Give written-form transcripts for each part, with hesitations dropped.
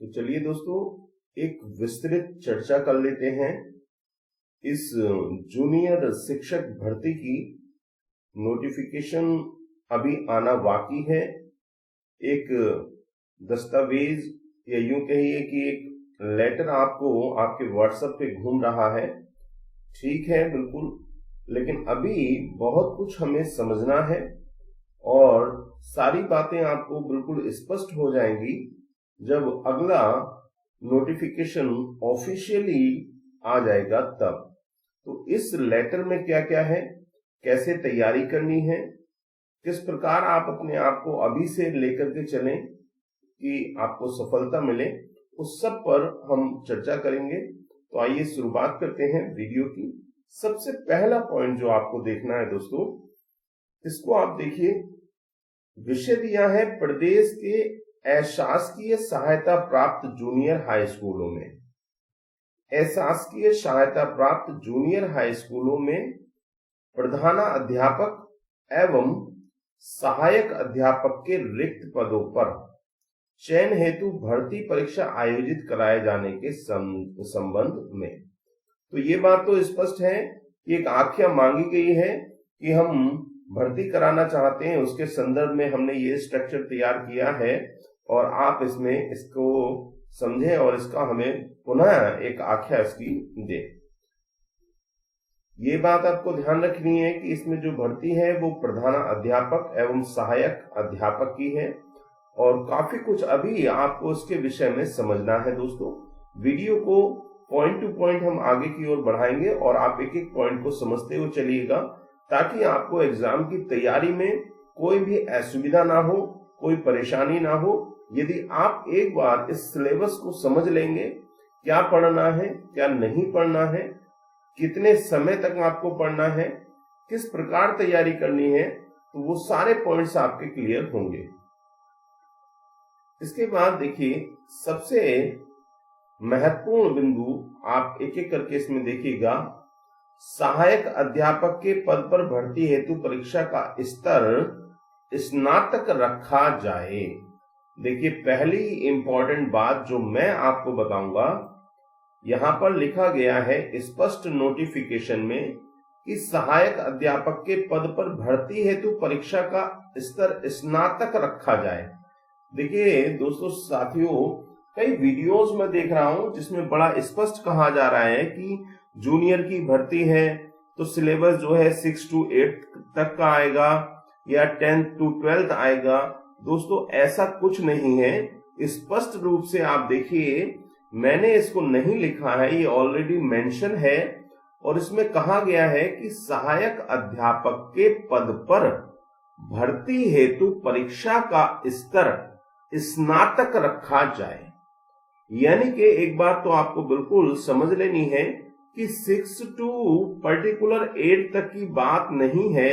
तो चलिए दोस्तों, एक विस्तृत चर्चा कर लेते हैं इस जूनियर शिक्षक भर्ती की। नोटिफिकेशन अभी आना बाकी है। एक दस्तावेज या यूं कहिए कि एक लेटर आपको आपके व्हाट्सएप पे घूम रहा है। ठीक है, बिल्कुल, लेकिन अभी बहुत कुछ हमें समझना है और सारी बातें आपको बिल्कुल स्पष्ट हो जाएंगी जब अगला नोटिफिकेशन ऑफिशियली आ जाएगा तब। तो इस लेटर में क्या क्या है, कैसे तैयारी करनी है, किस प्रकार आप अपने आप को अभी से लेकर के चलें कि आपको सफलता मिले, उस सब पर हम चर्चा करेंगे। तो आइए शुरुआत करते हैं वीडियो की। सबसे पहला पॉइंट जो आपको देखना है दोस्तों, इसको आप देखिए। विषय दिया है प्रदेश के अशासकीय सहायता प्राप्त जूनियर हाई स्कूलों में। अशासकीय सहायता प्राप्त जूनियर हाई स्कूलों में प्रधानाध्यापक एवं सहायक अध्यापक के रिक्त पदों पर चयन हेतु भर्ती परीक्षा आयोजित कराए जाने के संबंध में। तो ये बात तो स्पष्ट है कि एक आख्या मांगी गई है कि हम भर्ती कराना चाहते हैं, उसके संदर्भ में हमने ये स्ट्रक्चर तैयार किया है और आप इसमें इसको समझें और इसका हमें पुनः एक आख्या इसकी दें। ये बात आपको ध्यान रखनी है कि इसमें जो भर्ती है वो प्रधानाध्यापक एवं सहायक अध्यापक की है और काफी कुछ अभी आपको इसके विषय में समझना है दोस्तों। वीडियो को पॉइंट टू पॉइंट हम आगे की ओर बढ़ाएंगे और आप एक एक पॉइंट को समझते हुए चलिएगा ताकि आपको एग्जाम की तैयारी में कोई भी असुविधा ना हो, कोई परेशानी ना हो। यदि आप एक बार इस सिलेबस को समझ लेंगे, क्या पढ़ना है, क्या नहीं पढ़ना है, कितने समय तक आपको पढ़ना है, किस प्रकार तैयारी करनी है, तो वो सारे पॉइंट्स आपके क्लियर होंगे। इसके बाद देखिए, सबसे महत्वपूर्ण बिंदु आप एक एक करके इसमें देखिएगा। सहायक अध्यापक के पद पर भर्ती हेतु परीक्षा का स्तर स्नातक रखा जाए। देखिए, पहली इंपॉर्टेंट बात जो मैं आपको बताऊंगा, यहां पर लिखा गया है स्पष्ट नोटिफिकेशन में कि सहायक अध्यापक के पद पर भर्ती हेतु परीक्षा का स्तर स्नातक रखा जाए। देखिए दोस्तों, साथियों, कई वीडियोस में देख रहा हूं जिसमें बड़ा स्पष्ट कहा जा रहा है कि जूनियर की भर्ती है तो सिलेबस जो है 6 to 8 तक का आएगा या 10 to 12 आएगा। दोस्तों, ऐसा कुछ नहीं है। स्पष्ट रूप से आप देखिए, मैंने इसको नहीं लिखा है, ये ऑलरेडी मेंशन है और इसमें कहा गया है कि सहायक अध्यापक के पद पर भर्ती हेतु परीक्षा का स्तर स्नातक रखा जाए। यानी कि एक बात तो आपको बिल्कुल समझ लेनी है कि 6 to पर्टिकुलर 8 तक की बात नहीं है।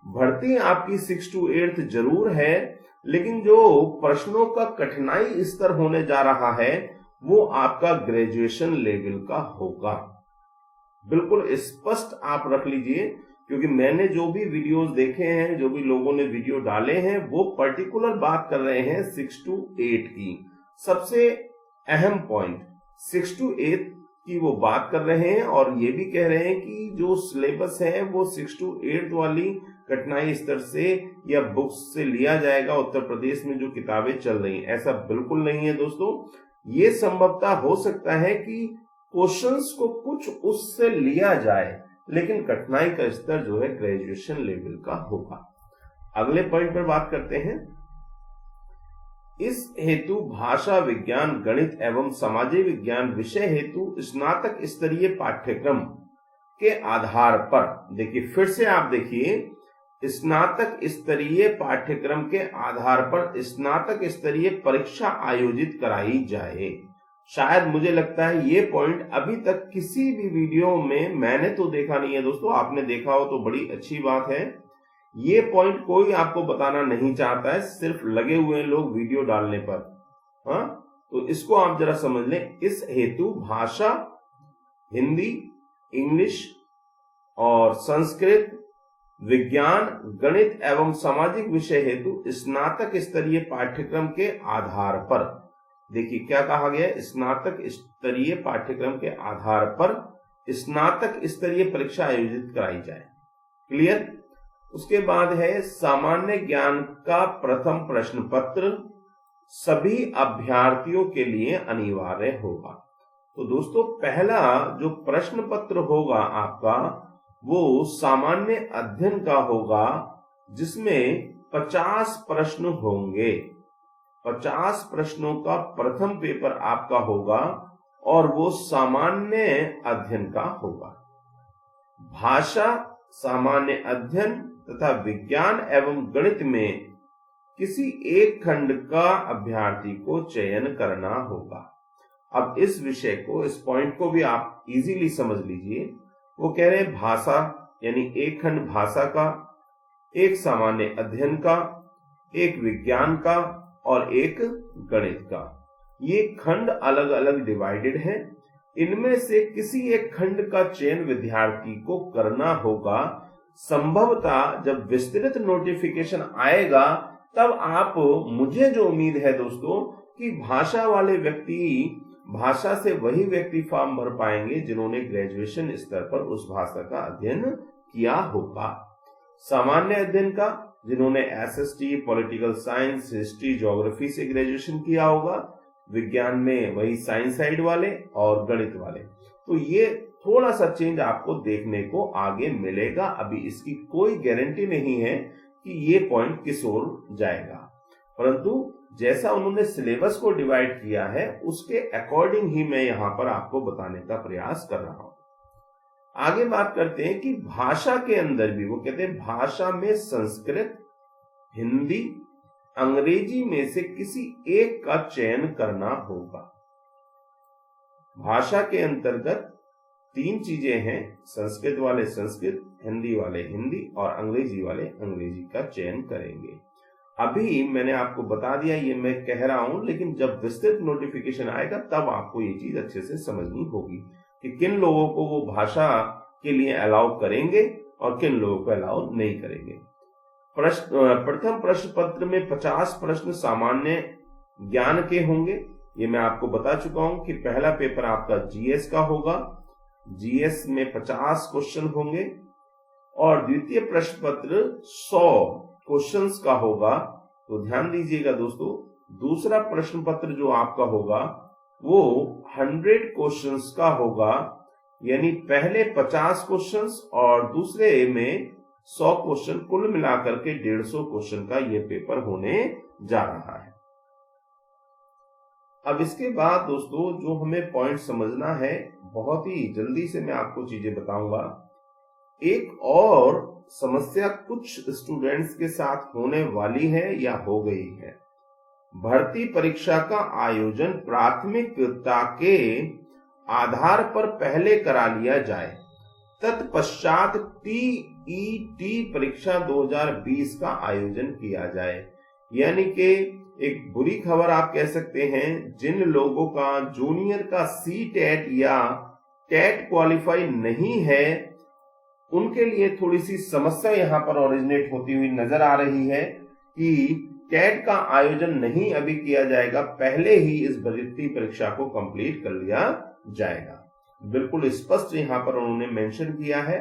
भर्ती आपकी 6 to 8 जरूर है, लेकिन जो प्रश्नों का कठिनाई स्तर होने जा रहा है वो आपका ग्रेजुएशन लेवल का होगा। बिल्कुल स्पष्ट आप रख लीजिए, क्योंकि मैंने जो भी वीडियोस देखे हैं, जो भी लोगों ने वीडियो डाले हैं, वो पर्टिकुलर बात कर रहे हैं 6 to 8 की। सबसे अहम पॉइंट 6 to 8 की वो बात कर रहे हैं और ये भी कह रहे हैं कि जो सिलेबस है वो 6 to 8 वाली कठिनाई स्तर से या बुक्स से लिया जाएगा, उत्तर प्रदेश में जो किताबें चल रही हैं। ऐसा बिल्कुल नहीं है दोस्तों। ये संभवतः हो सकता है कि क्वेश्चंस को कुछ उससे लिया जाए, लेकिन कठिनाई का स्तर जो है ग्रेजुएशन लेवल का होगा। अगले पॉइंट पर बात करते हैं। इस हेतु भाषा विज्ञान, गणित एवं सामाजिक विज्ञान विषय हेतु स्नातक स्तरीय पाठ्यक्रम के आधार पर, देखिए फिर से आप देखिए, स्नातक स्तरीय पाठ्यक्रम के आधार पर स्नातक स्तरीय परीक्षा आयोजित कराई जाए। शायद मुझे लगता है ये पॉइंट अभी तक किसी भी वीडियो में मैंने तो देखा नहीं है दोस्तों। आपने देखा हो तो बड़ी अच्छी बात है। ये पॉइंट कोई आपको बताना नहीं चाहता है, सिर्फ लगे हुए हैं लोग वीडियो डालने पर। हाँ, तो इसको आप जरा समझ लें। इस हेतु भाषा, हिंदी, इंग्लिश और संस्कृत, विज्ञान, गणित एवं सामाजिक विषय हेतु स्नातक स्तरीय पाठ्यक्रम के आधार पर, देखिए क्या कहा गया है, स्नातक स्तरीय पाठ्यक्रम के आधार पर स्नातक स्तरीय परीक्षा आयोजित कराई जाए। क्लियर। उसके बाद है सामान्य ज्ञान का प्रथम प्रश्न पत्र सभी अभ्यर्थियों के लिए अनिवार्य होगा। तो दोस्तों पहला जो प्रश्न पत्र होगा आपका वो सामान्य अध्ययन का होगा, जिसमें 50 प्रश्न होंगे। 50 प्रश्नों का प्रथम पेपर आपका होगा और वो सामान्य अध्ययन का होगा। भाषा, सामान्य अध्ययन तथा विज्ञान एवं गणित में किसी एक खंड का अभ्यर्थी को चयन करना होगा। अब इस विषय को, इस पॉइंट को भी आप इजीली समझ लीजिए। वो कह रहे हैं भाषा यानी एक खंड भाषा का, एक सामान्य अध्ययन का, एक विज्ञान का और एक गणित का। ये खंड अलग अलग डिवाइडेड हैं। इनमें से किसी एक खंड का चयन विद्यार्थी को करना होगा। संभवतः जब विस्तृत नोटिफिकेशन आएगा तब आप, मुझे जो उम्मीद है दोस्तों कि भाषा वाले व्यक्ति, भाषा से वही व्यक्ति फॉर्म भर पाएंगे जिन्होंने ग्रेजुएशन स्तर पर उस भाषा का अध्ययन किया होगा। सामान्य अध्ययन का जिन्होंने SST, political science, history, geography से ग्रेजुएशन किया होगा। विज्ञान में वही साइंस साइड वाले और गणित वाले। तो ये थोड़ा सा चेंज आपको देखने को आगे मिलेगा। अभी इसकी कोई गारंटी नहीं है कि ये पॉइंट किस ओर जाएगा, परंतु जैसा उन्होंने सिलेबस को डिवाइड किया है उसके अकॉर्डिंग ही मैं यहां पर आपको बताने का प्रयास कर रहा हूं। आगे बात करते हैं कि भाषा के अंदर भी वो कहते हैं भाषा में संस्कृत, हिंदी, अंग्रेजी में से किसी एक का चयन करना होगा। भाषा के अंतर्गत 3 चीजें हैं, संस्कृत वाले संस्कृत, हिंदी वाले हिंदी और अंग्रेजी वाले अंग्रेजी का चयन करेंगे। अभी मैंने आपको बता दिया, ये मैं कह रहा हूं, लेकिन जब विस्तृत नोटिफिकेशन आएगा तब आपको ये चीज अच्छे से समझनी होगी कि किन लोगों को वो भाषा के लिए अलाउ करेंगे और किन लोगों को अलाउ नहीं करेंगे। प्रथम प्रश्न पत्र में 50 प्रश्न सामान्य ज्ञान के होंगे। ये मैं आपको बता चुका हूं कि पहला पेपर आपका जीएस का होगा। जीएस में 50 क्वेश्चन होंगे और द्वितीय प्रश्न पत्र 100 क्वेश्चंस का होगा। तो ध्यान दीजिएगा दोस्तों, दूसरा प्रश्न पत्र जो आपका होगा वो 100 क्वेश्चंस का होगा, यानी पहले 50 क्वेश्चंस और दूसरे में 100 क्वेश्चन, कुल मिलाकर के 150 क्वेश्चन का ये पेपर होने जा रहा है। अब इसके बाद दोस्तों जो हमें पॉइंट समझना है, बहुत ही जल्दी से मैं आपको चीजें बताऊंगा। एक और समस्या कुछ स्टूडेंट्स के साथ होने वाली है या हो गई है। भर्ती परीक्षा का आयोजन प्राथमिकता के आधार पर पहले करा लिया जाए, तत्पश्चात टीईटी परीक्षा 2020 का आयोजन किया जाए। यानी कि एक बुरी खबर आप कह सकते हैं, जिन लोगों का जूनियर का सीटेट या टेट क्वालिफाई नहीं है उनके लिए थोड़ी सी समस्या यहां पर ओरिजिनेट होती हुई नजर आ रही है कि टेट का आयोजन नहीं अभी किया जाएगा, पहले ही इस भर्ती परीक्षा को कंप्लीट कर लिया जाएगा। बिल्कुल स्पष्ट यहां पर उन्होंने मेंशन किया है।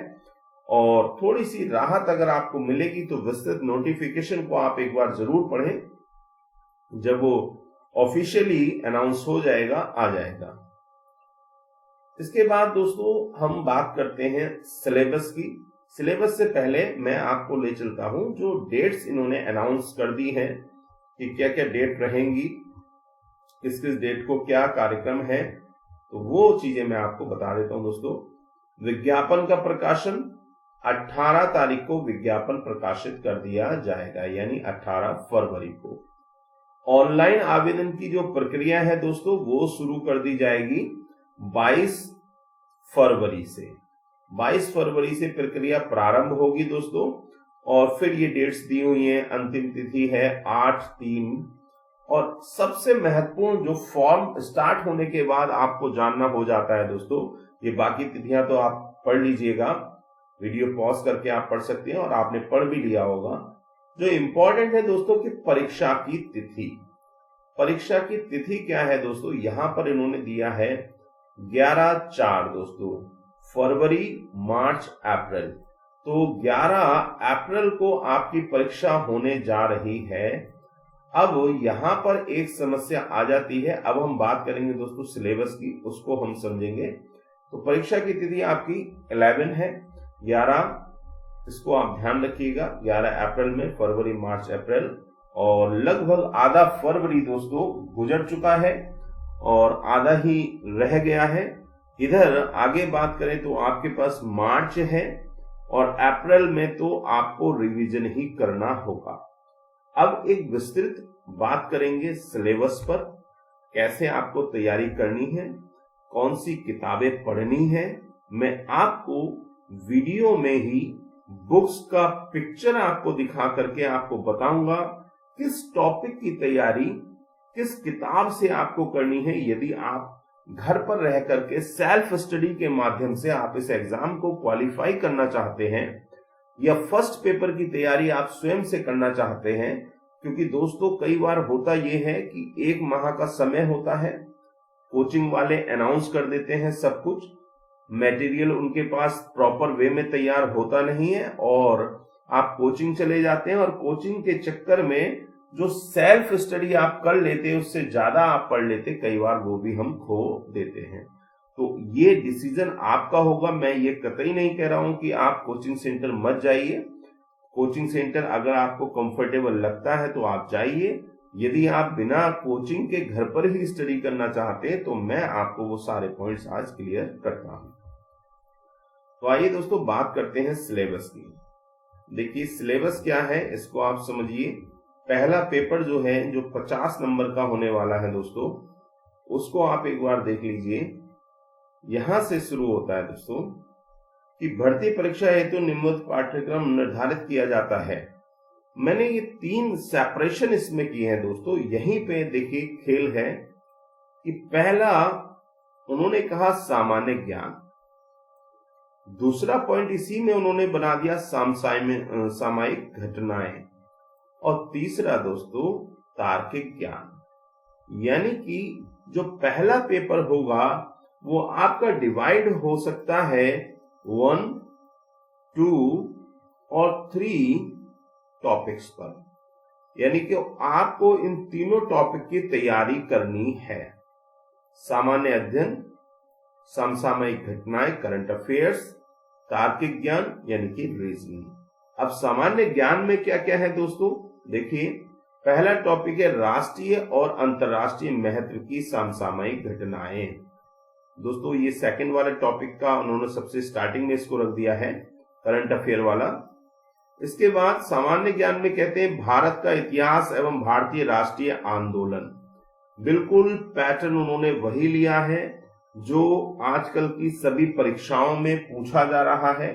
और थोड़ी सी राहत अगर आपको मिलेगी तो विस्तृत नोटिफिकेशन को आप एक बार जरूर पढ़ें, जब वो ऑफिशियली अनाउंस हो जाएगा, आ जाएगा। इसके बाद दोस्तों हम बात करते हैं सिलेबस की। सिलेबस से पहले मैं आपको ले चलता हूं जो डेट्स इन्होंने अनाउंस कर दी हैं कि क्या क्या डेट रहेंगी, किस किस डेट को क्या कार्यक्रम है, तो वो चीजें मैं आपको बता देता हूं दोस्तों। विज्ञापन का प्रकाशन 18 तारीख को विज्ञापन प्रकाशित कर दिया जाएगा, यानी 18 फरवरी को। ऑनलाइन आवेदन की जो प्रक्रिया है दोस्तों वो शुरू कर दी जाएगी 22 फरवरी से। 22 फरवरी से प्रक्रिया प्रारंभ होगी दोस्तों, और फिर ये डेट्स दी हुई हैं। अंतिम तिथि है 8/3। और सबसे महत्वपूर्ण जो फॉर्म स्टार्ट होने के बाद आपको जानना हो जाता है दोस्तों, ये बाकी तिथियां तो आप पढ़ लीजिएगा, वीडियो पॉज करके आप पढ़ सकते हैं और आपने पढ़ भी लिया होगा। जो इंपॉर्टेंट है दोस्तों कि परीक्षा की तिथि, परीक्षा की तिथि क्या है दोस्तों, यहां पर इन्होंने दिया है 11/4 दोस्तों, फरवरी, मार्च, अप्रैल। तो 11 अप्रैल को आपकी परीक्षा होने जा रही है। अब यहां पर एक समस्या आ जाती है, अब हम बात करेंगे दोस्तों सिलेबस की, उसको हम समझेंगे। तो परीक्षा की तिथि आपकी 11 है, 11, इसको आप ध्यान रखिएगा, 11 अप्रैल में, फरवरी, मार्च, अप्रैल, और लगभग आधा फरवरी दोस्तों गुजर चुका है और आधा ही रह गया है। इधर आगे बात करें तो आपके पास मार्च है और अप्रैल में तो आपको रिवीजन ही करना होगा। अब एक विस्तृत बात करेंगे सिलेबस पर, कैसे आपको तैयारी करनी है, कौन सी किताबें पढ़नी है। मैं आपको वीडियो में ही बुक्स का पिक्चर आपको दिखा करके आपको बताऊंगा किस टॉपिक की तैयारी किस किताब से आपको करनी है। यदि आप घर पर रह करके सेल्फ स्टडी के माध्यम से आप इस एग्जाम को क्वालिफाई करना चाहते हैं या फर्स्ट पेपर की तैयारी आप स्वयं से करना चाहते हैं, क्योंकि दोस्तों कई बार होता यह है कि 1 माह का समय होता है, कोचिंग वाले अनाउंस कर देते हैं सब कुछ, मटेरियल उनके पास प्रॉपर वे में तैयार होता नहीं है और आप कोचिंग चले जाते हैं और कोचिंग के चक्कर में जो सेल्फ स्टडी आप कर लेते हैं उससे ज्यादा आप पढ़ लेते, कई बार वो भी हम खो देते हैं। तो ये डिसीजन आपका होगा, मैं ये कतई नहीं कह रहा हूं कि आप कोचिंग सेंटर मत जाइए। कोचिंग सेंटर अगर आपको कंफर्टेबल लगता है तो आप जाइए, यदि आप बिना कोचिंग के घर पर ही स्टडी करना चाहते हैं तो मैं आपको वो सारे पॉइंट्स आज क्लियर करता हूं। तो आइए दोस्तों बात करते हैं सिलेबस की। देखिए सिलेबस क्या है इसको आप समझिए। पहला पेपर जो है जो 50 नंबर का होने वाला है दोस्तों, उसको आप एक बार देख लीजिए। यहां से शुरू होता है दोस्तों कि भर्ती परीक्षा हेतु निम्नलिखित पाठ्यक्रम निर्धारित किया जाता है। मैंने ये 3 सेपरेशन इसमें किए हैं दोस्तों। यहीं पे देखिए खेल है कि पहला उन्होंने कहा सामान्य ज्ञान, दूसरा पॉइंट इसी में उन्होंने बना दिया सामायिक घटनाएं, और तीसरा दोस्तों तार्किक ज्ञान। यानी कि जो पहला पेपर होगा वो आपका डिवाइड हो सकता है 1, 2 और 3 टॉपिक्स पर, यानी कि आपको इन तीनों टॉपिक की तैयारी करनी है। सामान्य अध्ययन, समसामयिक घटनाएं, करंट अफेयर्स, तार्किक ज्ञान यानी कि रीजनिंग। अब सामान्य ज्ञान में क्या क्या है दोस्तों, देखिए पहला टॉपिक है राष्ट्रीय और अंतर्राष्ट्रीय महत्व की समसामयिक घटनाएं। दोस्तों ये सेकंड वाले टॉपिक का उन्होंने सबसे स्टार्टिंग में इसको रख दिया है, करंट अफेयर वाला। इसके बाद सामान्य ज्ञान में कहते हैं भारत का इतिहास एवं भारतीय राष्ट्रीय आंदोलन। बिल्कुल पैटर्न उन्होंने वही लिया है जो आजकल की सभी परीक्षाओं में पूछा जा रहा है,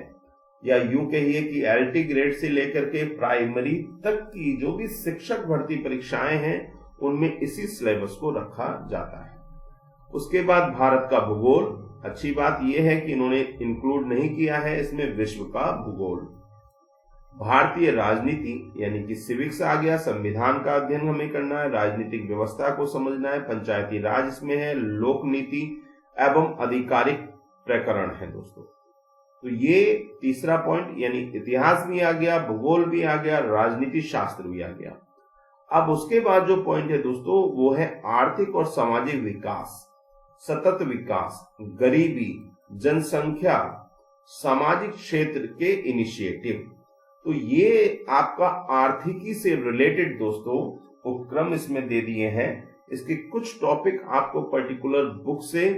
या यूं कहिए कि एलटी ग्रेड से लेकर के प्राइमरी तक की जो भी शिक्षक भर्ती परीक्षाएं हैं उनमें इसी सिलेबस को रखा जाता है। उसके बाद भारत का भूगोल, अच्छी बात यह है कि इन्होंने इंक्लूड नहीं किया है इसमें विश्व का भूगोल। भारतीय राजनीति यानी कि सिविक्स आ गया, संविधान का अध्ययन हमें करना है, राजनीतिक व्यवस्था को समझना है, पंचायती राज इसमें है, लोक नीति एवं आधिकारिक प्रकरण है दोस्तों। तो ये तीसरा पॉइंट, यानी इतिहास भी आ गया, भूगोल भी आ गया, राजनीति शास्त्र भी आ गया। अब उसके बाद जो पॉइंट है दोस्तों वो है आर्थिक और सामाजिक विकास, सतत विकास, गरीबी, जनसंख्या, सामाजिक क्षेत्र के इनिशिएटिव। तो ये आपका आर्थिकी से रिलेटेड दोस्तों उपक्रम इसमें दे दिए हैं। इसके कुछ टॉपिक आपको पर्टिकुलर बुक से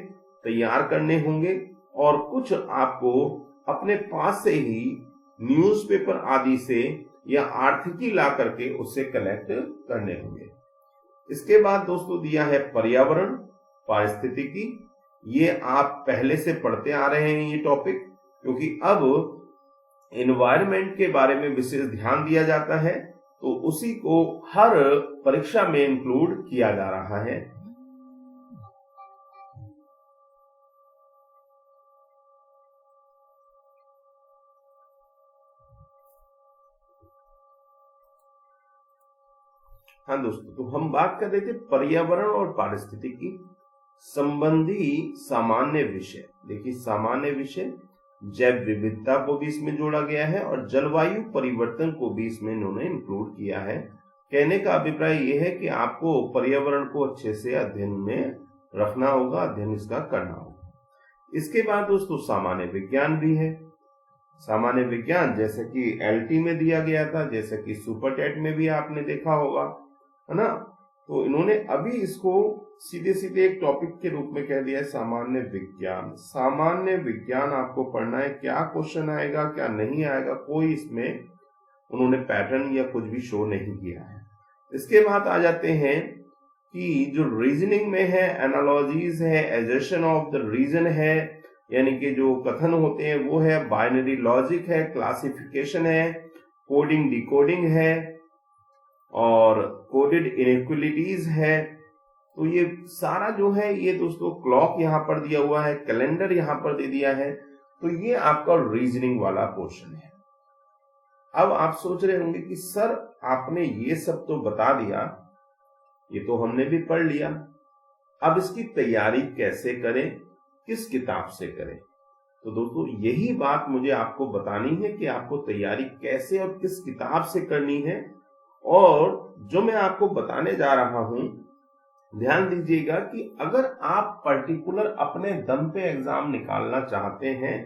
तैयार करने होंगे और कुछ आपको अपने पास से ही न्यूज़पेपर आदि से या आर्थिकी ला करके उससे कलेक्ट करने होंगे। इसके बाद दोस्तों दिया है पर्यावरण, पारिस्थितिकी। ये आप पहले से पढ़ते आ रहे हैं ये टॉपिक, क्योंकि अब एनवायरनमेंट के बारे में विशेष ध्यान दिया जाता है तो उसी को हर परीक्षा में इंक्लूड किया जा रहा है। हाँ दोस्तों, तो हम बात कर रहे थे पर्यावरण और पारिस्थितिकी संबंधी सामान्य विषय। देखिए, सामान्य विषय जैव विविधता को भी इसमें जोड़ा गया है और जलवायु परिवर्तन को भी इसमें इन्होंने इंक्लूड किया है। कहने का अभिप्राय यह है कि आपको पर्यावरण को अच्छे से अध्ययन में रखना होगा, अध्ययन इसका करना होगा। इसके बाद दोस्तों सामान्य विज्ञान भी है। सामान्य विज्ञान जैसे कि एलटी में दिया गया था, जैसे कि सुपर टेट में भी आपने देखा होगा, है ना। तो इन्होंने अभी इसको सीधे सीधे एक टॉपिक के रूप में कह दिया है, सामान्य विज्ञान। सामान्य विज्ञान आपको पढ़ना है, क्या क्वेश्चन आएगा क्या नहीं आएगा, कोई इसमें उन्होंने पैटर्न या कुछ भी शो नहीं किया है। इसके बाद आ जाते हैं कि जो रीजनिंग में है, एनालॉजीज है, एजर्शन ऑफ द रीजन है, यानी कि जो कथन होते हैं वो है, बाइनरी लॉजिक है, क्लासिफिकेशन है, कोडिंग डिकोडिंग है और कोडेड इनइक्वालिटीज है। तो ये सारा जो है ये दोस्तों, क्लॉक यहां पर दिया हुआ है, कैलेंडर यहां पर दे दिया है। तो ये आपका रीजनिंग वाला पोर्शन है। अब आप सोच रहे होंगे कि सर आपने ये सब तो बता दिया, ये तो हमने भी पढ़ लिया, अब इसकी तैयारी कैसे करें, किस किताब से करें। तो दोस्तों यही बात मुझे आपको बतानी है कि आपको तैयारी कैसे और किस किताब से करनी है। और जो मैं आपको बताने जा रहा हूं, ध्यान दीजिएगा कि अगर आप पर्टिकुलर अपने दम पे एग्जाम निकालना चाहते हैं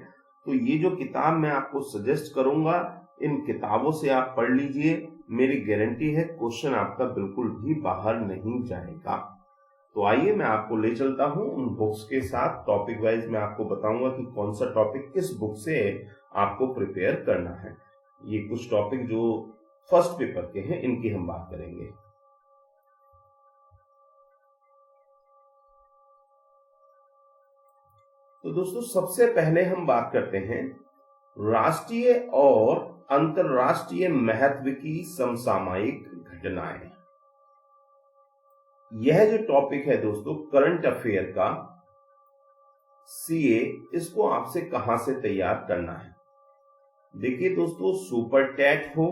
तो ये जो किताब मैं आपको सजेस्ट करूंगा, इन किताबों से आप पढ़ लीजिए। मेरी गारंटी है क्वेश्चन आपका बिल्कुल भी बाहर नहीं जाएगा। तो आइए मैं आपको ले चलता हूं उन बुक्स के साथ, टॉपिक वाइज मैं आपको बताऊंगा कि कौन सा टॉपिक किस बुक से आपको प्रिपेयर करना है। ये कुछ टॉपिक जो फर्स्ट पेपर के हैं इनकी हम बात करेंगे। तो दोस्तों सबसे पहले हम बात करते हैं राष्ट्रीय और अंतरराष्ट्रीय महत्व की समसामयिक घटनाएं। यह जो टॉपिक है दोस्तों करंट अफेयर का, सीए इसको आपसे कहां से तैयार करना है। देखिए दोस्तों, सुपर टेट हो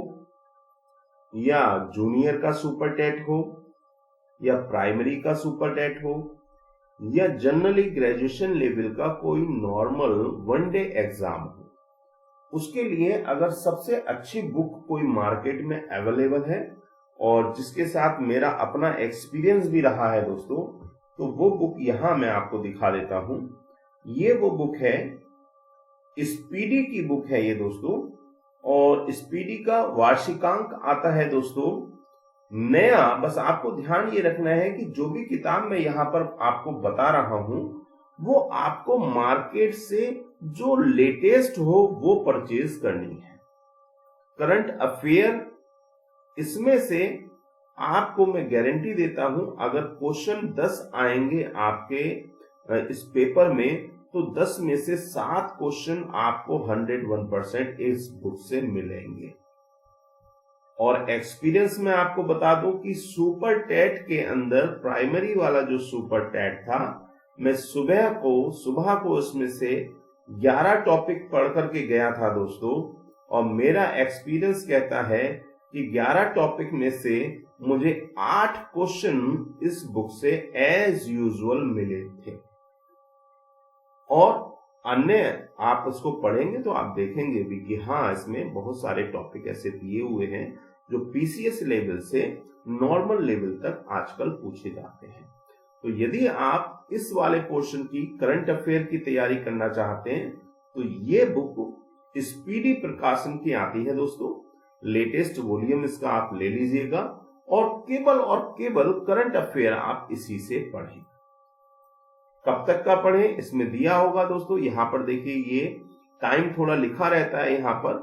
या जूनियर का सुपर टेट हो या प्राइमरी का सुपर टेट हो या जनरली ग्रेजुएशन लेवल का कोई नॉर्मल वन डे एग्जाम हो, उसके लिए अगर सबसे अच्छी बुक कोई मार्केट में अवेलेबल है और जिसके साथ मेरा अपना एक्सपीरियंस भी रहा है दोस्तों, तो वो बुक यहां मैं आपको दिखा देता हूं। ये वो बुक है, स्पीडी की बुक है ये दोस्तों, और स्पीडी का वार्षिकांक आता है दोस्तों नया। बस आपको ध्यान ये रखना है कि जो भी किताब मैं यहां पर आपको बता रहा हूं वो आपको मार्केट से जो लेटेस्ट हो वो परचेज करनी है। करंट अफेयर इसमें से आपको मैं गारंटी देता हूं, अगर क्वेश्चन 10 आएंगे आपके इस पेपर में, तो 10 में से 7 क्वेश्चन आपको 101% इस बुक से मिलेंगे। और एक्सपीरियंस में आपको बता दूं कि सुपर टेट के अंदर प्राइमरी वाला जो सुपर टेट था, मैं सुबह को इसमें से 11 टॉपिक पढ़ करके गया था दोस्तों, और मेरा एक्सपीरियंस कहता है कि 11 टॉपिक में से मुझे 8 क्वेश्चन इस बुक से एज यूजुअल मिले थे। और अन्य आप इसको पढ़ेंगे तो आप देखेंगे भी कि हाँ, इसमें बहुत सारे टॉपिक ऐसे दिए हुए हैं जो पीसीएस लेवल से नॉर्मल लेवल तक आजकल पूछे जाते हैं। तो यदि आप इस वाले पोर्शन की करंट अफेयर की तैयारी करना चाहते हैं तो ये बुक स्पीडी प्रकाशन की आती है दोस्तों, लेटेस्ट वॉल्यूम इसका आप ले लीजिएगा और केवल करंट अफेयर आप इसी से पढ़ें। कब तक का पढ़ें इसमें दिया होगा दोस्तों, यहां पर देखिए ये टाइम थोड़ा लिखा रहता है यहां पर,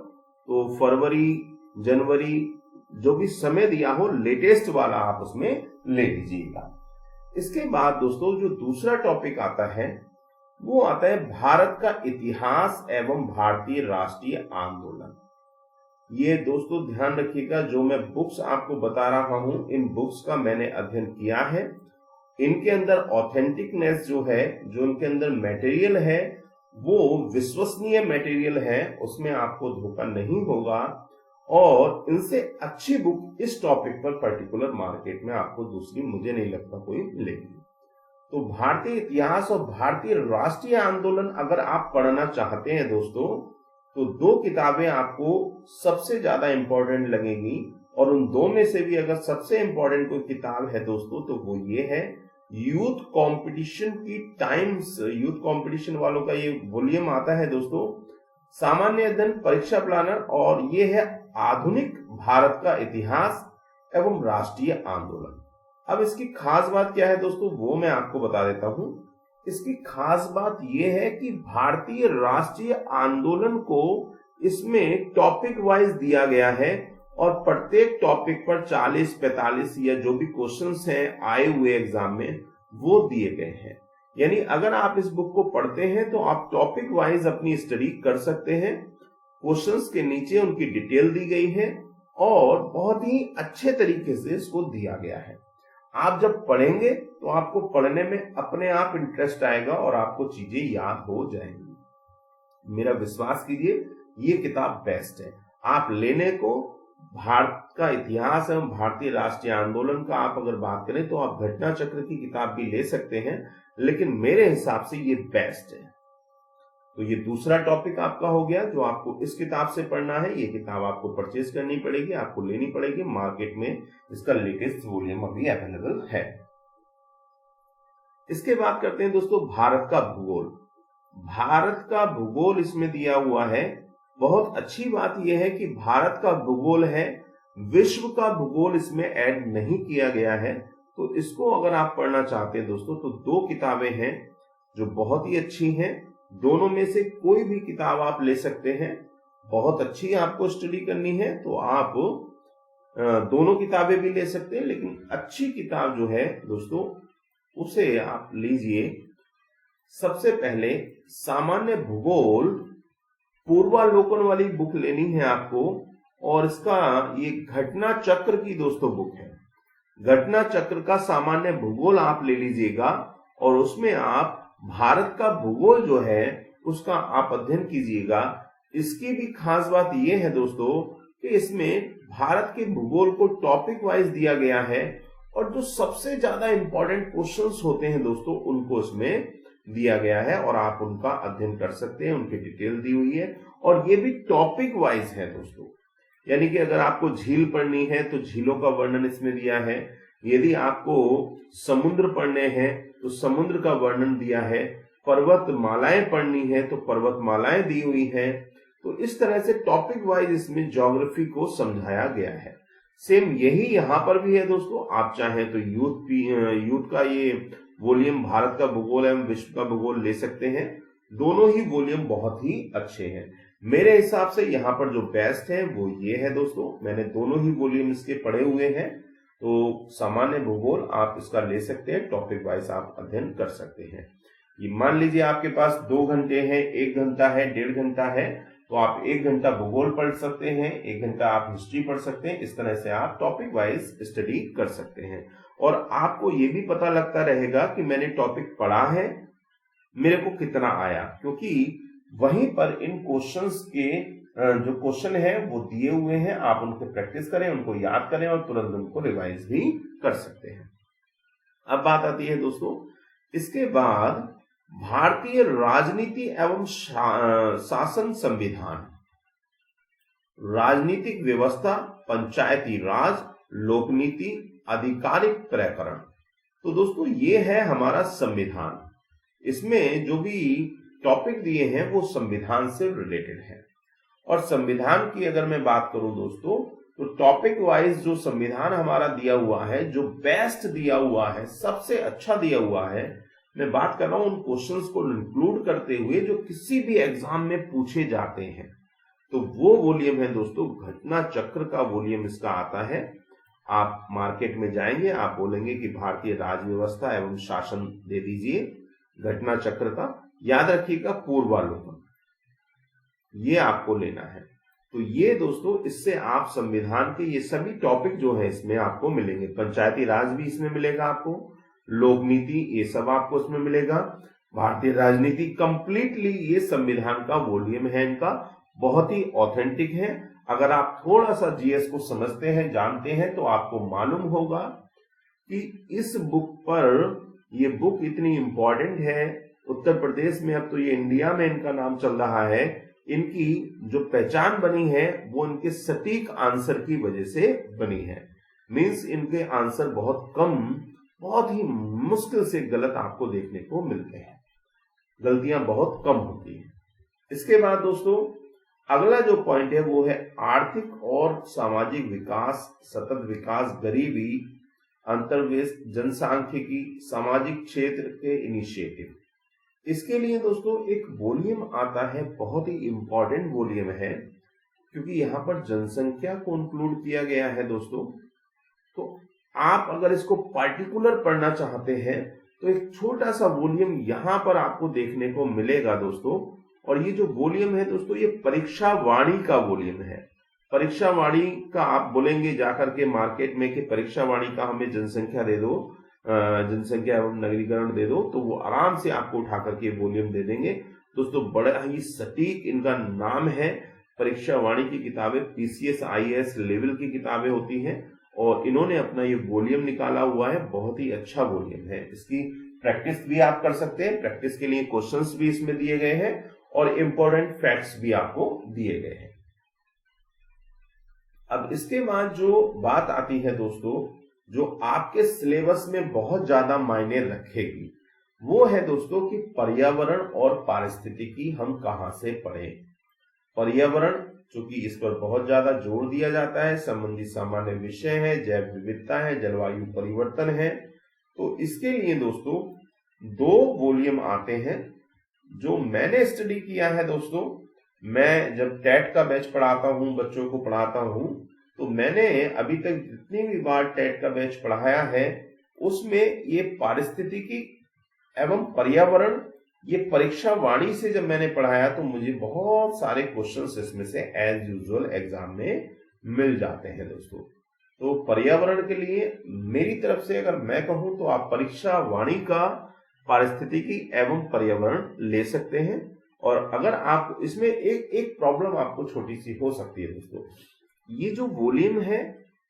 तो फरवरी जनवरी जो भी समय दिया हो लेटेस्ट वाला आप उसमें ले लीजिएगा। इसके बाद दोस्तों जो दूसरा टॉपिक आता है वो आता है भारत का इतिहास एवं भारतीय राष्ट्रीय आंदोलन। ये दोस्तों ध्यान रखिएगा, जो मैं बुक्स आपको बता रहा हूं इन बुक्स का मैंने अध्ययन किया है। इनके अंदर ऑथेंटिकनेस जो है, जो इनके अंदर मटेरियल है वो विश्वसनीय मटेरियल है, उसमें आपको धोखा नहीं होगा। और इनसे अच्छी बुक इस टॉपिक पर पर्टिकुलर मार्केट में आपको दूसरी मुझे नहीं लगता कोई मिलेगी। तो भारतीय इतिहास और भारतीय राष्ट्रीय आंदोलन अगर आप पढ़ना चाहते हैं दोस्तों, तो दो किताबें आपको सबसे ज्यादा इंपॉर्टेंट लगेगी, और उन दो में से भी अगर सबसे इंपॉर्टेंट कोई किताब है दोस्तों तो वो ये है यूथ कंपटीशन की टाइम्स। यूथ कंपटीशन वालों का ये वॉल्यूम आता है दोस्तों, सामान्य अध्ययन परीक्षा प्लानर, और ये है आधुनिक भारत का इतिहास एवं राष्ट्रीय आंदोलन। अब इसकी खास बात क्या है दोस्तों, वो मैं आपको बता देता हूं। इसकी खास बात यह है कि भारतीय राष्ट्रीय आंदोलन को इसमें टॉपिक वाइज दिया गया है, और प्रत्येक टॉपिक पर 40-45 या जो भी क्वेश्चंस हैं आए हुए एग्जाम में वो दिए गए हैं। यानी अगर आप इस बुक को पढ़ते हैं तो आप टॉपिक वाइज अपनी स्टडी कर सकते हैं। क्वेश्चंस के नीचे उनकी डिटेल दी गई है और बहुत ही अच्छे तरीके से इसको दिया गया है। आप जब पढ़ेंगे तो आपको पढ़ने में अपने आप इंटरेस्ट आएगा और आपको चीजें याद हो जाएंगी। मेरा विश्वास कीजिए, ये किताब बेस्ट है। आप लेने को भारत का इतिहास एवं भारतीय राष्ट्रीय आंदोलन का आप अगर बात करें तो आप घटना चक्र की किताब भी ले सकते हैं, लेकिन मेरे हिसाब से ये बेस्ट है। तो ये दूसरा टॉपिक आपका हो गया जो आपको इस किताब से पढ़ना है। ये किताब आपको परचेज करनी पड़ेगी, आपको लेनी पड़ेगी। मार्केट में इसका लेटेस्ट वॉल्यूम अभी अवेलेबल है। इसके बाद करते हैं दोस्तों भारत का भूगोल। भारत का भूगोल इसमें दिया हुआ है। बहुत अच्छी बात यह है कि भारत का भूगोल है, विश्व का भूगोल इसमें ऐड नहीं किया गया है। तो इसको अगर आप पढ़ना चाहते हैं दोस्तों तो दो किताबें हैं जो बहुत ही अच्छी हैं। दोनों में से कोई भी किताब आप ले सकते हैं। बहुत अच्छी आपको स्टडी करनी है तो आप दोनों किताबें भी ले सकते हैं, लेकिन अच्छी किताब जो है दोस्तों उसे आप लीजिए। सबसे पहले सामान्य भूगोल पूर्वालोकन वाली बुक लेनी है आपको, और इसका ये घटना चक्र की दोस्तों बुक है। घटना चक्र का सामान्य भूगोल आप ले लीजिएगा और उसमें आप भारत का भूगोल जो है उसका आप अध्ययन कीजिएगा। इसकी भी खास बात यह है दोस्तों कि इसमें भारत के भूगोल को टॉपिक वाइज दिया गया है, और जो सबसे ज्यादा इंपॉर्टेंट क्वेश्चंस होते हैं दोस्तों उनको इसमें दिया गया है और आप उनका अध्ययन कर सकते हैं। उनकी डिटेल दी हुई है और ये भी टॉपिक वाइज है दोस्तों। यानी कि अगर आपको झील पढ़नी है तो झीलों का वर्णन इसमें दिया है। यदि आपको समुद्र पढ़ने हैं तो समुद्र का वर्णन दिया है। पर्वतमालाएं पढ़नी है तो पर्वतमालाएं दी हुई है। तो इस तरह से टॉपिक वाइज इसमें ज्योग्राफी को समझाया गया है। सेम यही यहाँ पर भी है दोस्तों। आप चाहें तो यूथ का ये वॉल्यूम भारत का भूगोल एवं विश्व का भूगोल ले सकते हैं। दोनों ही वॉल्यूम बहुत ही अच्छे हैं। मेरे हिसाब से यहाँ पर जो बेस्ट है वो ये है दोस्तों। मैंने दोनों ही वॉल्यूम इसके पढ़े हुए हैं। तो सामान्य भूगोल आप इसका ले सकते हैं, टॉपिक वाइज आप अध्ययन कर सकते हैं। ये मान लीजिए आपके पास 2 घंटे हैं, 1 घंटा है, 1.5 घंटा है, तो आप 1 घंटा भूगोल पढ़ सकते हैं, 1 घंटा आप हिस्ट्री पढ़ सकते हैं। इस तरह से आप टॉपिक वाइज स्टडी कर सकते हैं और आपको ये भी पता लगता रहेगा कि मैंने टॉपिक पढ़ा है, मेरे को कितना आया, क्योंकि वहीं पर इन क्वेश्चंस के जो क्वेश्चन है वो दिए हुए हैं। आप उनको प्रैक्टिस करें, उनको याद करें और तुरंत उनको रिवाइज भी कर सकते हैं। अब बात आती है दोस्तों इसके बाद भारतीय राजनीति एवं शासन संविधान, राजनीतिक व्यवस्था, पंचायती राज, लोकनीति, आधिकारिक प्रकरण। तो दोस्तों ये है हमारा संविधान। इसमें जो भी टॉपिक दिए हैं वो संविधान से रिलेटेड है। और संविधान की अगर मैं बात करूं दोस्तों तो टॉपिक वाइज जो संविधान हमारा दिया हुआ है, जो बेस्ट दिया हुआ है, सबसे अच्छा दिया हुआ है, मैं बात कर रहा हूं उन क्वेश्चंस को इंक्लूड करते हुए जो किसी भी एग्जाम में पूछे जाते हैं। तो वो वॉल्यूम है दोस्तों, घटना चक्र का वॉल्यूम इसका आता है। आप मार्केट में जाएंगे, आप बोलेंगे कि भारतीय राज व्यवस्था एवं शासन दे दीजिए, घटना चक्र का याद रखिएगा, पूर्वालोकन, ये आपको लेना है। तो ये दोस्तों इससे आप संविधान के ये सभी टॉपिक जो है इसमें आपको मिलेंगे। पंचायती राज भी इसमें मिलेगा आपको, लोकनीति, ये सब आपको इसमें मिलेगा। भारतीय राजनीति कंप्लीटली ये संविधान का वॉल्यूम है इनका, बहुत ही ऑथेंटिक है। अगर आप थोड़ा सा जीएस को समझते हैं, जानते हैं, तो आपको मालूम होगा कि इस बुक पर, ये बुक इतनी इंपॉर्टेंट है उत्तर प्रदेश में, अब तो ये इंडिया में इनका नाम चल रहा है। इनकी जो पहचान बनी है वो इनके सटीक आंसर की वजह से बनी है। मींस इनके आंसर बहुत कम, बहुत ही मुश्किल से गलत आपको देखने को मिलते हैं, गलतियां बहुत कम होती हैं। इसके बाद दोस्तों अगला जो पॉइंट है वो है आर्थिक और सामाजिक विकास, सतत विकास, गरीबी, अंतर्वेश, जनसांख्यिकी, सामाजिक क्षेत्र के इनिशिएटिव। इसके लिए दोस्तों एक वॉल्यूम आता है, बहुत ही इंपॉर्टेंट वॉल्यूम है, क्योंकि यहाँ पर जनसंख्या को इंक्लूड किया गया है दोस्तों। तो आप अगर इसको पार्टिकुलर पढ़ना चाहते हैं तो एक छोटा सा वॉल्यूम यहाँ पर आपको देखने को मिलेगा दोस्तों। और ये जो वॉल्यूम है दोस्तों, ये परीक्षा वाणी का वॉल्यूम है। परीक्षा वाणी का आप बोलेंगे जाकर के मार्केट में कि परीक्षा वाणी का हमें जनसंख्या दे दो, जनसंख्या एवं नगरीकरण दे दो, तो वो आराम से आपको उठा करके वॉल्यूम दे देंगे दोस्तों। बड़ा ही सटीक इनका नाम है। परीक्षा वाणी की किताबें पीसीएस आईएएस लेवल की किताबें होती हैं और इन्होंने अपना ये वॉल्यूम निकाला हुआ है, बहुत ही अच्छा वॉल्यूम है। इसकी प्रैक्टिस भी आप कर सकते हैं, प्रैक्टिस के लिए क्वेश्चंस भी इसमें दिए गए हैं और इंपॉर्टेंट फैक्ट्स भी आपको दिए गए हैं। अब इसके बाद जो बात आती है दोस्तों, जो आपके सिलेबस में बहुत ज्यादा मायने रखेगी, वो है दोस्तों कि पर्यावरण और पारिस्थितिकी हम कहां से पढ़ें। पर्यावरण, चूंकि इस पर बहुत ज्यादा जोर दिया जाता है, संबंधी सामान्य विषय है, जैव विविधता है, जलवायु परिवर्तन है, तो इसके लिए दोस्तों 2 वॉल्यूम आते हैं जो मैंने स्टडी किया है दोस्तों। मैं जब टेट का बैच पढ़ाता हूं, बच्चों को पढ़ाता हूं, तो मैंने अभी तक जितनी भी बार टेट का बैच पढ़ाया है उसमें ये पारिस्थितिकी एवं पर्यावरण, ये परीक्षा वाणी से जब मैंने पढ़ाया तो मुझे बहुत सारे क्वेश्चंस इसमें से एज यूजुअल एग्जाम में मिल जाते हैं दोस्तों। तो पर्यावरण के लिए मेरी तरफ से अगर मैं कहूं तो आप परीक्षा वाणी का पारिस्थितिकी एवं पर्यावरण ले सकते हैं। और अगर आप इसमें एक प्रॉब्लम आपको छोटी सी हो सकती है दोस्तों, ये जो वॉल्यूम है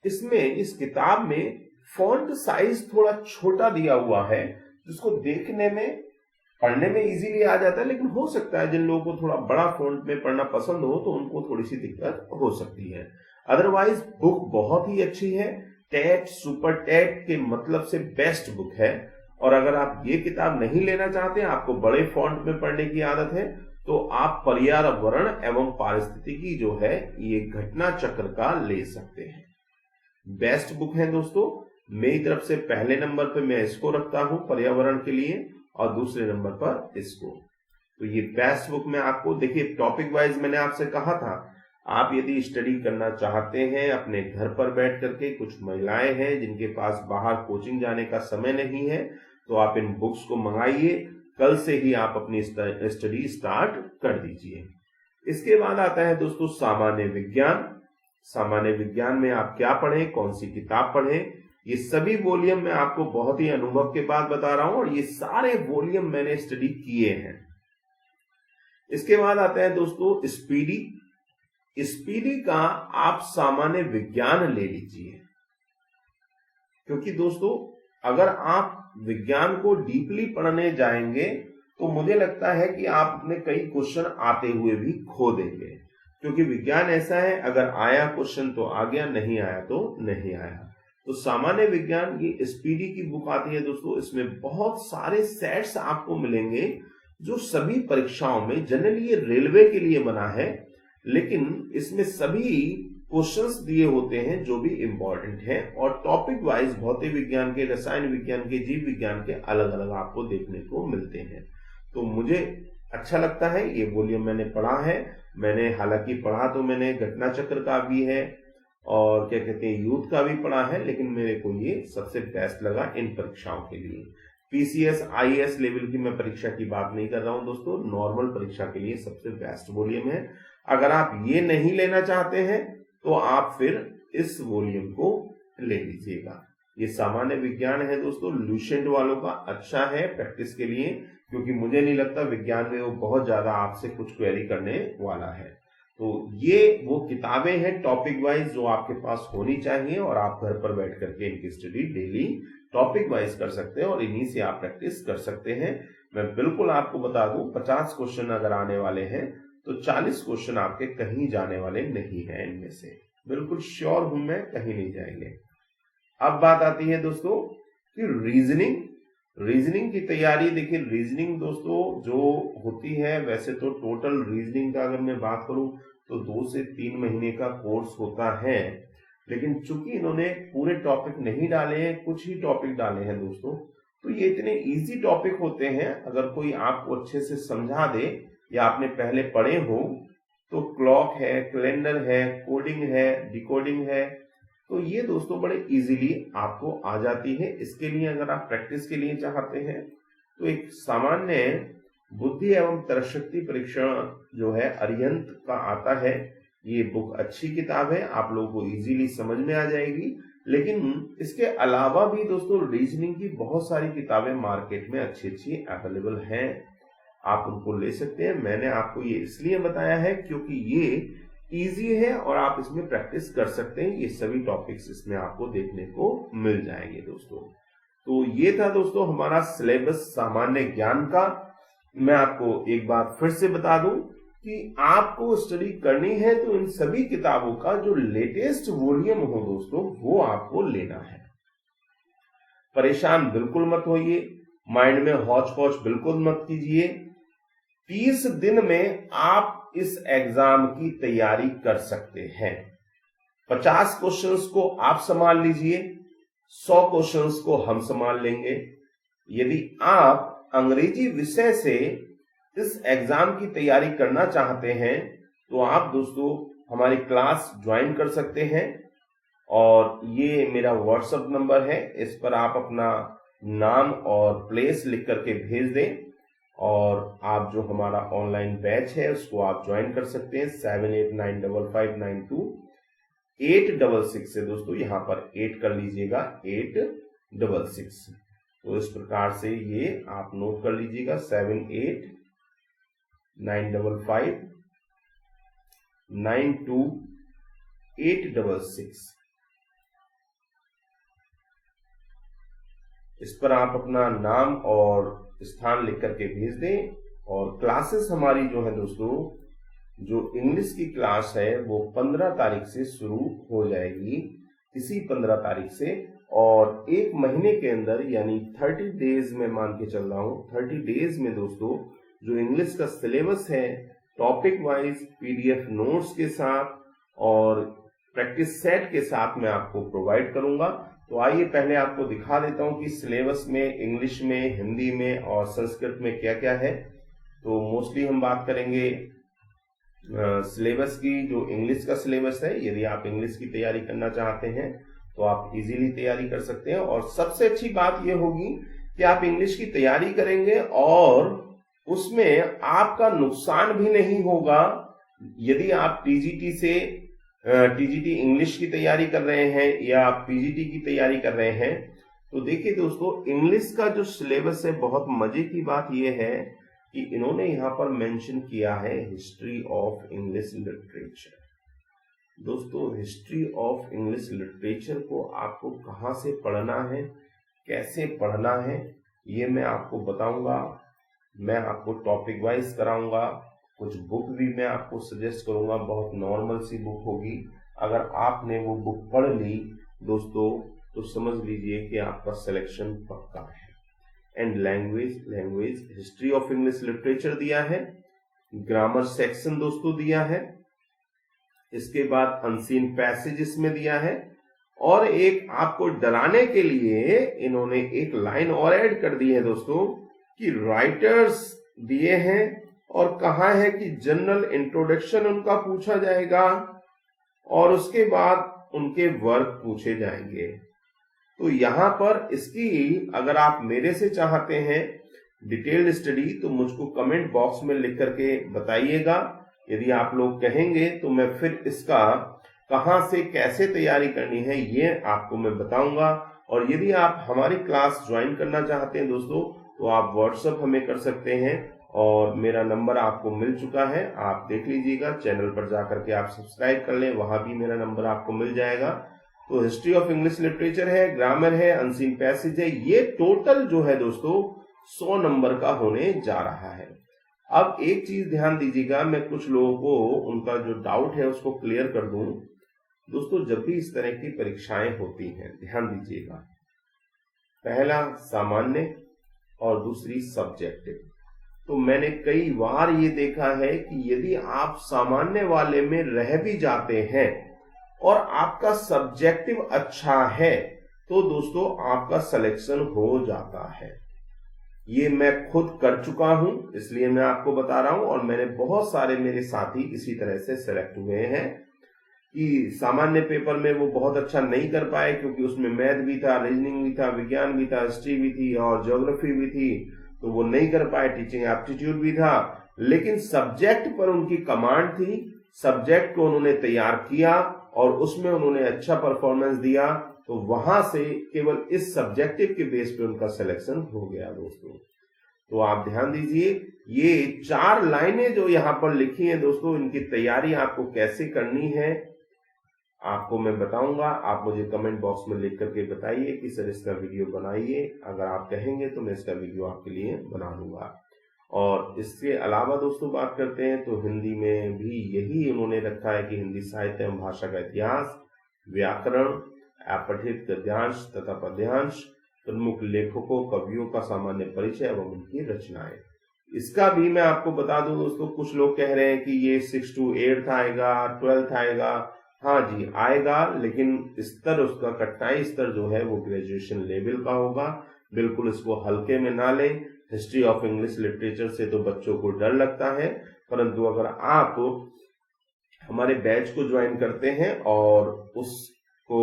इसमें, इस किताब में फॉन्ट साइज थोड़ा छोटा दिया हुआ है, जिसको देखने में, पढ़ने में इजीली आ जाता है, लेकिन हो सकता है जिन लोगों को थोड़ा बड़ा फॉन्ट में पढ़ना पसंद हो तो उनको थोड़ी सी दिक्कत हो सकती है। अदरवाइज बुक बहुत ही अच्छी है, टेट सुपर टेट के मतलब से बेस्ट बुक है। और अगर आप ये किताब नहीं लेना चाहते, आपको बड़े फॉन्ट में पढ़ने की आदत है, तो आप पर्यावरण एवं पारिस्थितिकी जो है ये घटना चक्र का ले सकते हैं। बेस्ट बुक है दोस्तों। मेरी तरफ से पहले नंबर पे मैं इसको रखता हूं पर्यावरण के लिए और दूसरे नंबर पर इसको। तो ये बेस्ट बुक में आपको, देखिए टॉपिक वाइज मैंने आपसे कहा था, आप यदि स्टडी करना चाहते हैं अपने घर पर बैठ करके, कुछ महिलाएं हैं जिनके पास बाहर कोचिंग जाने का समय नहीं है, तो आप इन बुक्स को मंगाइए, कल से ही आप अपनी स्टडी स्टार्ट कर दीजिए। इसके बाद आता है दोस्तों सामान्य विज्ञान। सामान्य विज्ञान में आप क्या पढ़ें, कौन सी किताब पढ़ें, ये सभी वॉल्यूम मैं आपको बहुत ही अनुभव के बाद बता रहा हूं और ये सारे वॉल्यूम मैंने स्टडी किए हैं। इसके बाद आता है दोस्तों स्पीडी। स्पीडी का आप सामान्य विज्ञान ले लीजिए, क्योंकि दोस्तों अगर आप विज्ञान को डीपली पढ़ने जाएंगे तो मुझे लगता है कि आप अपने कई क्वेश्चन आते हुए भी खो देंगे, क्योंकि विज्ञान ऐसा है, अगर आया क्वेश्चन तो आ गया, नहीं आया तो नहीं आया। तो सामान्य विज्ञान की स्पीडी की बुक आती है दोस्तों, इसमें बहुत सारे सेट्स आपको मिलेंगे जो सभी परीक्षाओं में, जनरली ये रेलवे के लिए बना है, लेकिन इसमें सभी क्वेश्चंस दिए होते हैं जो भी इंपॉर्टेंट हैं और टॉपिक वाइज भौतिक विज्ञान के, रसायन विज्ञान के, जीव विज्ञान के अलग अलग आपको देखने को मिलते हैं। तो मुझे अच्छा लगता है, ये वॉल्यूम मैंने पढ़ा है। मैंने हालांकि पढ़ा तो मैंने घटना चक्र का भी है और क्या कहते हैं यूथ का भी पढ़ा है, लेकिन मेरे को ये सबसे बेस्ट लगा इन परीक्षाओं के लिए। पीसीएस आईएएस लेवल की मैं परीक्षा की बात नहीं कर रहा हूं दोस्तों, नॉर्मल परीक्षा के लिए सबसे बेस्ट वॉल्यूम है। अगर आप ये नहीं लेना चाहते हैं तो आप फिर इस वॉल्यूम को ले लीजिएगा। ये सामान्य विज्ञान है दोस्तों, लुसेंट वालों का अच्छा है प्रैक्टिस के लिए, क्योंकि मुझे नहीं लगता विज्ञान में वो बहुत ज्यादा आपसे कुछ क्वेरी करने वाला है। तो ये वो किताबें हैं टॉपिक वाइज जो आपके पास होनी चाहिए और आप घर पर बैठ करके इनकी स्टडी डेली टॉपिक वाइज कर सकते हैं और इन्हीं से आप प्रैक्टिस कर सकते हैं। मैं बिल्कुल आपको बता दूं 50 क्वेश्चन अगर आने वाले हैं तो 40 क्वेश्चन आपके कहीं जाने वाले नहीं हैं, इनमें से बिल्कुल श्योर हूं मैं, कहीं नहीं जाएंगे। अब बात आती है दोस्तों कि रीजनिंग की तैयारी। देखिए रीजनिंग दोस्तों जो होती है, वैसे तो टोटल रीजनिंग का अगर मैं बात करूं तो 2 से 3 महीने का कोर्स होता है, लेकिन चूंकि इन्होंने पूरे टॉपिक नहीं डाले हैं, कुछ ही टॉपिक डाले हैं दोस्तों, तो ये इतने इजी टॉपिक होते हैं, अगर कोई आपको अच्छे से समझा दे या आपने पहले पढ़े हो तो क्लॉक है, कैलेंडर है, कोडिंग है, डिकोडिंग है, तो ये दोस्तों बड़े इजीली आपको आ जाती है। इसके लिए अगर आप प्रैक्टिस के लिए चाहते हैं तो एक सामान्य बुद्धि एवं तर्कशक्ति परीक्षण जो है अरिहंत का आता है, ये बुक अच्छी किताब है, आप लोगों को इजीली समझ में आ जाएगी। लेकिन इसके अलावा भी दोस्तों रीजनिंग की बहुत सारी किताबें मार्केट में अच्छी अवेलेबल हैं, आप उनको ले सकते हैं। मैंने आपको ये इसलिए बताया है क्योंकि ये इजी है और आप इसमें प्रैक्टिस कर सकते हैं। ये सभी टॉपिक्स इसमें आपको देखने को मिल जाएंगे दोस्तों। तो ये था दोस्तों हमारा सिलेबस सामान्य ज्ञान का। मैं आपको एक बार फिर से बता दूं कि आपको स्टडी करनी है तो इन सभी किताबों का जो लेटेस्ट वॉल्यूम हो दोस्तों वो आपको लेना है। परेशान बिल्कुल मत होइए, माइंड में हौच पौच बिल्कुल मत कीजिए। 30 दिन में आप इस एग्जाम की तैयारी कर सकते हैं। 50 क्वेश्चंस को आप संभाल लीजिए, 100 क्वेश्चंस को हम संभाल लेंगे। यदि आप अंग्रेजी विषय से इस एग्जाम की तैयारी करना चाहते हैं तो आप दोस्तों हमारी क्लास ज्वाइन कर सकते हैं और ये मेरा व्हाट्सएप नंबर है, इस पर आप अपना नाम और प्लेस लिख करके भेज दें और आप जो हमारा ऑनलाइन बैच है उसको आप ज्वाइन कर सकते हैं। 7895592866 से दोस्तों यहाँ पर 8 कर लीजिएगा, 866। तो इस प्रकार से ये आप नोट कर लीजिएगा 7895592866। इस पर आप अपना नाम और स्थान लिख करके भेज दें और क्लासेस हमारी जो है दोस्तों, जो इंग्लिश की क्लास है वो 15 तारीख से शुरू हो जाएगी, इसी 15 तारीख से, और 1 महीने के अंदर यानी 30 डेज में मान के चल रहा हूं, 30 डेज में दोस्तों जो इंग्लिश का सिलेबस है टॉपिक वाइज पीडीएफ नोट्स के साथ और प्रैक्टिस सेट के साथ मैं आपको प्रोवाइड करूंगा। तो आइए पहले आपको दिखा देता हूं कि सिलेबस में इंग्लिश में, हिंदी में और संस्कृत में क्या क्या है। तो मोस्टली हम बात करेंगे सिलेबस की, जो इंग्लिश का सिलेबस है। यदि आप इंग्लिश की तैयारी करना चाहते हैं तो आप इजीली तैयारी कर सकते हैं और सबसे अच्छी बात यह होगी कि आप इंग्लिश की तैयारी करेंगे और उसमें आपका नुकसान भी नहीं होगा। यदि आप टीजीटी इंग्लिश की तैयारी कर रहे हैं या पीजीटी की तैयारी कर रहे हैं तो देखिए दोस्तों इंग्लिश का जो सिलेबस है, बहुत मजे की बात यह है कि इन्होंने यहाँ पर मेंशन किया है हिस्ट्री ऑफ इंग्लिश लिटरेचर। दोस्तों हिस्ट्री ऑफ इंग्लिश लिटरेचर को आपको कहाँ से पढ़ना है, कैसे पढ़ना है, ये मैं आपको बताऊंगा। मैं आपको टॉपिक वाइज कराऊंगा, कुछ बुक भी मैं आपको सजेस्ट करूंगा, बहुत नॉर्मल सी बुक होगी। अगर आपने वो बुक पढ़ ली दोस्तों तो समझ लीजिए कि आपका सिलेक्शन पक्का है। And language history of English literature दिया है, ग्रामर सेक्शन दोस्तों दिया है, इसके बाद अनसीन पैसेज इसमें दिया है और एक आपको डराने के लिए इन्होंने एक लाइन और ऐड कर दी है दोस्तों कि राइटर्स दिए हैं और कहा है कि जनरल इंट्रोडक्शन उनका पूछा जाएगा और उसके बाद उनके वर्क पूछे जाएंगे। तो यहाँ पर इसकी अगर आप मेरे से चाहते हैं डिटेल्ड स्टडी तो मुझको कमेंट बॉक्स में लिख करके बताइएगा। यदि आप लोग कहेंगे तो मैं फिर इसका कहां से कैसे तैयारी करनी है ये आपको मैं बताऊंगा। और यदि आप हमारी क्लास ज्वाइन करना चाहते हैं दोस्तों तो आप व्हाट्सएप हमें कर सकते हैं और मेरा नंबर आपको मिल चुका है, आप देख लीजिएगा, चैनल पर जाकर के आप सब्सक्राइब कर लें, वहां भी मेरा नंबर आपको मिल जाएगा। तो हिस्ट्री ऑफ इंग्लिश लिटरेचर है, ग्रामर है, अनसीन पैसेज है, ये टोटल जो है दोस्तों 100 नंबर का होने जा रहा है। अब एक चीज ध्यान दीजिएगा, मैं कुछ लोगों को उनका जो डाउट है उसको क्लियर कर दूं। दोस्तों जब भी इस तरह की परीक्षाएं होती हैं, ध्यान दीजिएगा, पहला सामान्य और दूसरी सब्जेक्टिव। तो मैंने कई बार ये देखा है कि यदि आप सामान्य वाले में रह भी जाते हैं और आपका सब्जेक्टिव अच्छा है तो दोस्तों आपका सिलेक्शन हो जाता है। ये मैं खुद कर चुका हूं, इसलिए मैं आपको बता रहा हूं, और मैंने बहुत सारे मेरे साथी इसी तरह से सेलेक्ट हुए हैं कि सामान्य पेपर में वो बहुत अच्छा नहीं कर पाए क्योंकि उसमें मैथ भी था, रीजनिंग भी था, विज्ञान भी था, हिस्ट्री भी थी और ज्योग्राफी भी थी, तो वो नहीं कर पाए, टीचिंग एप्टीट्यूड भी था, लेकिन सब्जेक्ट पर उनकी कमांड थी, सब्जेक्ट को उन्होंने तैयार किया और उसमें उन्होंने अच्छा परफॉर्मेंस दिया, तो वहां से केवल इस सब्जेक्टिव के बेस पे उनका सिलेक्शन हो गया दोस्तों। तो आप ध्यान दीजिए, ये 4 लाइनें जो यहां पर लिखी हैं दोस्तों, इनकी तैयारी आपको कैसे करनी है आपको मैं बताऊंगा। आप मुझे कमेंट बॉक्स में लिख करके बताइए कि सर इसका वीडियो बनाइए, अगर आप कहेंगे तो मैं इसका वीडियो आपके लिए बना दूंगा। और इसके अलावा दोस्तों बात करते हैं तो हिंदी में भी यही उन्होंने रखा है कि हिंदी साहित्य एवं भाषा का इतिहास, व्याकरण, अपठित गद्यांश तथा पद्यांश, प्रमुख लेखकों कवियों का सामान्य परिचय एवं उनकी रचनाएं। इसका भी मैं आपको बता दूं दोस्तों, कुछ लोग कह रहे हैं कि ये 6 to 8 आएगा, 12th आएगा। हाँ जी आएगा, लेकिन स्तर उसका कठिनाई स्तर जो है वो ग्रेजुएशन लेवल का होगा। बिल्कुल इसको हल्के में ना लें। हिस्ट्री ऑफ इंग्लिश लिटरेचर से तो बच्चों को डर लगता है, परंतु अगर आप हमारे बैच को ज्वाइन करते हैं और उसको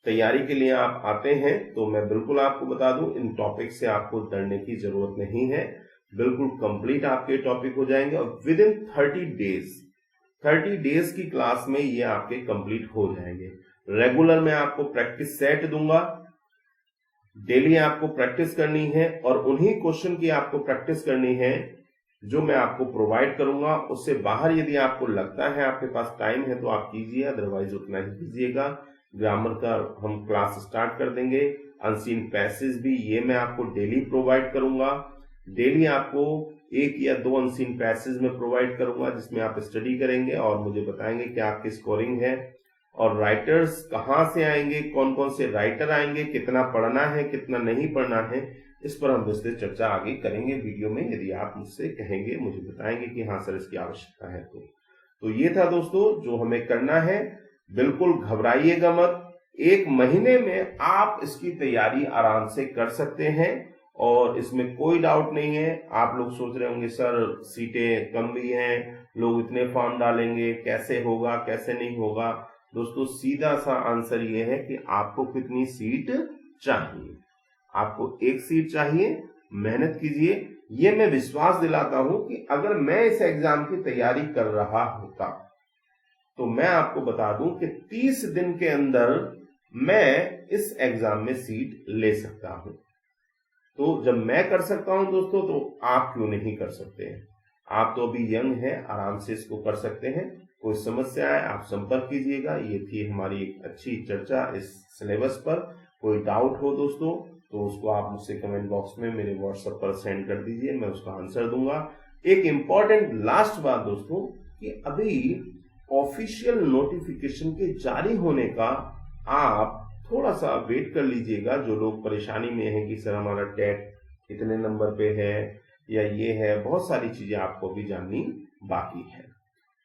तैयारी के लिए आप आते हैं तो मैं बिल्कुल आपको बता दूं, इन टॉपिक से आपको डरने की जरूरत नहीं है। बिल्कुल कंप्लीट आपके टॉपिक हो जाएंगे और विद इन 30 डेज की क्लास में ये आपके कंप्लीट हो जाएंगे। रेगुलर मैं आपको प्रैक्टिस सेट दूंगा, डेली आपको प्रैक्टिस करनी है और उन्हीं क्वेश्चन की आपको प्रैक्टिस करनी है जो मैं आपको प्रोवाइड करूंगा। उससे बाहर यदि आपको लगता है आपके पास टाइम है तो आप कीजिए, अदरवाइज उतना ही कीजिएगा। ग्रामर का हम क्लास स्टार्ट कर देंगे। अनसीन पैसेज भी ये मैं आपको डेली प्रोवाइड करूंगा। डेली आपको 1 या 2 अनसीन पैसेज में प्रोवाइड करूंगा जिसमें आप स्टडी करेंगे और मुझे बताएंगे कि आपकी स्कोरिंग है। और राइटर्स कहाँ से आएंगे, कौन कौन से राइटर आएंगे, कितना पढ़ना है कितना नहीं पढ़ना है, इस पर हम विस्तृत चर्चा आगे करेंगे वीडियो में। यदि आप मुझसे कहेंगे, मुझे बताएंगे कि हाँ सर इसकी आवश्यकता है तो ये था दोस्तों जो हमें करना है। बिल्कुल घबराइएगा मत, 1 महीने में आप इसकी तैयारी आराम से कर सकते हैं और इसमें कोई डाउट नहीं है। आप लोग सोच रहे होंगे सर सीटें कम भी हैं, लोग इतने फॉर्म डालेंगे, कैसे होगा कैसे नहीं होगा। दोस्तों सीधा सा आंसर ये है कि आपको कितनी सीट चाहिए। आपको 1 सीट चाहिए, मेहनत कीजिए। ये मैं विश्वास दिलाता हूं कि अगर मैं इस एग्जाम की तैयारी कर रहा होता तो मैं आपको बता दूं कि 30 दिन के अंदर मैं इस एग्जाम में सीट ले सकता हूं। तो जब मैं कर सकता हूं दोस्तों तो आप क्यों नहीं कर सकते हैं। आप तो अभी यंग हैं, आराम से इसको कर सकते हैं। कोई समस्या है आप संपर्क कीजिएगा। ये थी हमारी एक अच्छी चर्चा इस सिलेबस पर। कोई डाउट हो दोस्तों तो उसको आप मुझसे कमेंट बॉक्स में मेरे व्हाट्सएप पर सेंड कर दीजिए, मैं उसका आंसर दूंगा। एक इंपॉर्टेंट लास्ट बात दोस्तों कि अभी ऑफिशियल नोटिफिकेशन के जारी होने का आप थोड़ा सा वेट कर लीजिएगा। जो लोग परेशानी में हैं कि सर हमारा टेट इतने नंबर पे है या ये है, बहुत सारी चीजें आपको भी जाननी बाकी है।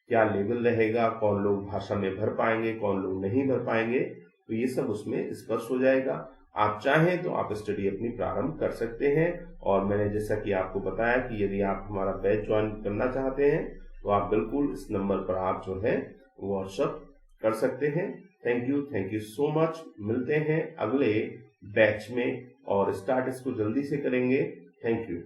क्या लेवल रहेगा, कौन लोग भाषा में भर पाएंगे, कौन लोग नहीं भर पाएंगे, तो ये सब उसमें स्पष्ट हो जाएगा। आप चाहें तो आप स्टडी अपनी प्रारंभ कर सकते हैं। और मैंने जैसा कि आपको बताया कि यदि आप हमारा बैच ज्वाइन करना चाहते हैं तो आप बिल्कुल इस नंबर पर आप जो है व्हाट्सएप कर सकते हैं। Thank you so much. मिलते हैं अगले बैच में और स्टार्ट इसको जल्दी से करेंगे। Thank you.